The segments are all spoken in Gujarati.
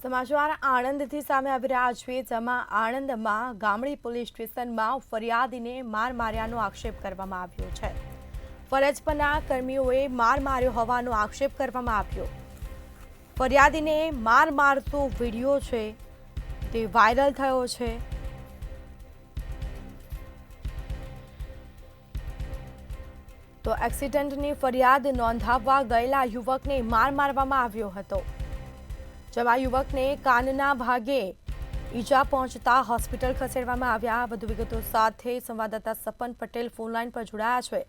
સમાચાર આણંદથી સામે આવી રહ્યા છે, જેમાં આણંદમાં ગામડી પોલીસ સ્ટેશનમાં ફરિયાદીને માર માર્યાનો આક્ષેપ કરવામાં આવ્યો છે। ફરજ પરના કર્મીઓએ માર માર્યો હોવાનો આક્ષેપ કરવામાં આવ્યો। ફરિયાદીને માર મારતો વિડીયો છે તે વાયરલ થયો છે। તો એક્સિડન્ટની ફરિયાદ નોંધાવવા ગયેલા યુવકને માર મારવામાં આવ્યો હતો, જેમાં યુવકને કાનના ભાગે ઈજા પહોંચતા હોસ્પિટલ ખસેડવામાં આવ્યા। વધુ વિગતો સાથે સંવાદદાતા સપન પટેલ ફોનલાઈન પર જોડાયા છે।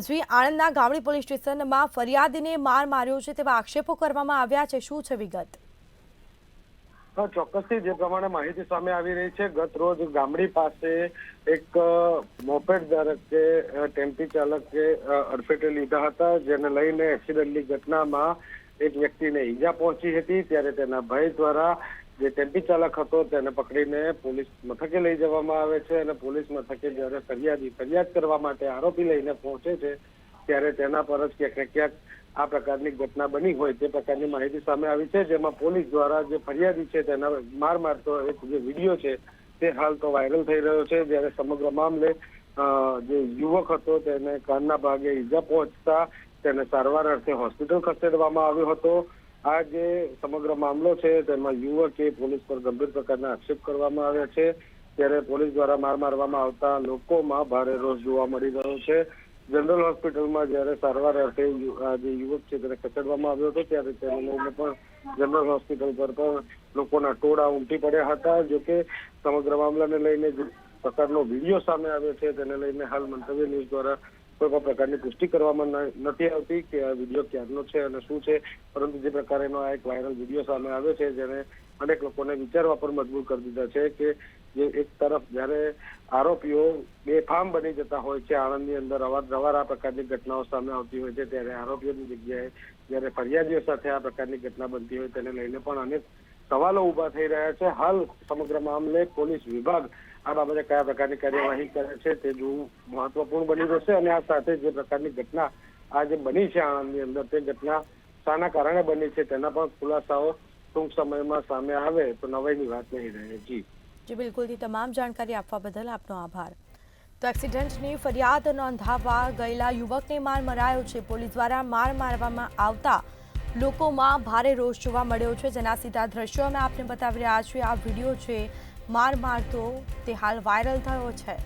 હજી આણંદના ગામડી પોલીસ સ્ટેશનમાં ફરિયાદીને માર માર્યો છે તેવા આક્ષેપો કરવામાં આવ્યા છે, શું છે વિગત? ચોક્કસથી જે પ્રમાણે માહિતી સામે આવી રહી છે, ગત રોજ ગામડી પાસે એક મોપેડ ધારકે ટેમ્પી ચાલકે અડફેટે લીધા હતા, જેને લઈને એક્સિડન્ટની ઘટનામાં એક વ્યક્તિને ઈજા પહોંચી હતી। ત્યારે તેના ભાઈ દ્વારા જે ટેમ્પી ચાલક હતો તેને પકડીને પોલીસ મથકે લઈ જવામાં આવે છે અને પોલીસ મથકે જ્યારે ફરિયાદ કરવા માટે આરોપી લઈને પહોંચે છે ત્યારે તેના પર જ ક્યાંક ને ક્યાંક આ પ્રકારની ઘટના બની હોય તે પ્રકારની માહિતી સામે આવી છે, જેમાં પોલીસ દ્વારા જે ફરિયાદી છે તેના માર મારતો એક જે વિડીયો છે તે હાલ તો વાયરલ થઈ રહ્યો છે। જ્યારે સમગ્ર મામલે જે યુવક હતો તેને કાનના ભાગે ઈજા પહોંચતા તેને સારવાર અર્થે હોસ્પિટલ ખસેડવામાં આવ્યો હતો। આ જે સમગ્ર મામલો છે તેમાં યુવકે પોલીસ પર ગંભીર પ્રકારના આક્ષેપ કરવામાં આવ્યા છે। ત્યારે પોલીસ દ્વારા માર મારવામાં આવતા લોકોમાં ભારે રોષ જોવા મળી રહ્યો છે। જનરલ હોસ્પિટલમાં જ્યારે સારવાર અર્થે જે યુવક છે તેને ખસેડવામાં આવ્યો હતો ત્યારે તેને લઈને પણ જનરલ હોસ્પિટલ પર પણ લોકોના ટોળા ઉમટી પડ્યા હતા। જોકે સમગ્ર મામલાને લઈને જે પ્રકારનો વિડીયો સામે આવ્યો છે તેને લઈને હાલ મંતવ્ય ન્યૂઝ દ્વારા કોઈ પણ પ્રકારની પુષ્ટિ કરવામાં નથી આવતી કે આ વિડીયો ક્યારનો છે અને શું છે, પરંતુ જે પ્રકારેનો આ એક વાયરલ વિડીયો સામે આવ્યો છે જેને અનેક લોકોને વિચારવા પર મજબૂર કરી દીધા છે કે જે એક તરફ જ્યારે આરોપીઓ બેફામ બની જતા હોય છે, આણંદની અંદર અવારનવાર આ પ્રકારની ઘટનાઓ સામે આવતી હોય છે, ત્યારે આરોપીઓની જગ્યાએ જ્યારે ફરિયાદીઓ સાથે આ પ્રકારની ઘટના બનતી હોય તેને લઈને પણ અનેક સવાલો ઉભા થઈ રહ્યા છે। હાલ સમગ્ર મામલે પોલીસ વિભાગ આ બાબતે કયા પ્રકારની કાર્યવાહી કરે છે તે જોવું મહત્વપૂર્ણ બની રહેશે અને આ સાથે જે પ્રકારની ઘટના આ જે બની છે આણંદની અંદર તે ઘટના શાના કારણે બની છે તેના પણ ખુલાસાઓ ટૂંક સમયમાં સામે આવે તો નવાઈની વાત નહીં રહે। જી બિલકુલ, તમામ જાણકારી આપવા બદલ આપનો આભાર। તો એક્સિડન્ટની ફરિયાદ નોંધાવવા ગયેલા યુવકને માર મરાયો છે। પોલીસ દ્વારા માર મારવામાં આવતા લોકોમાં ભારે રોષ જોવા મળ્યો છે, જેના સીધા દ્રશ્યો અમે આપને બતાવી રહ્યા છીએ। આ વિડીયો છે માર મારતો તે હાલ વાયરલ થયો છે।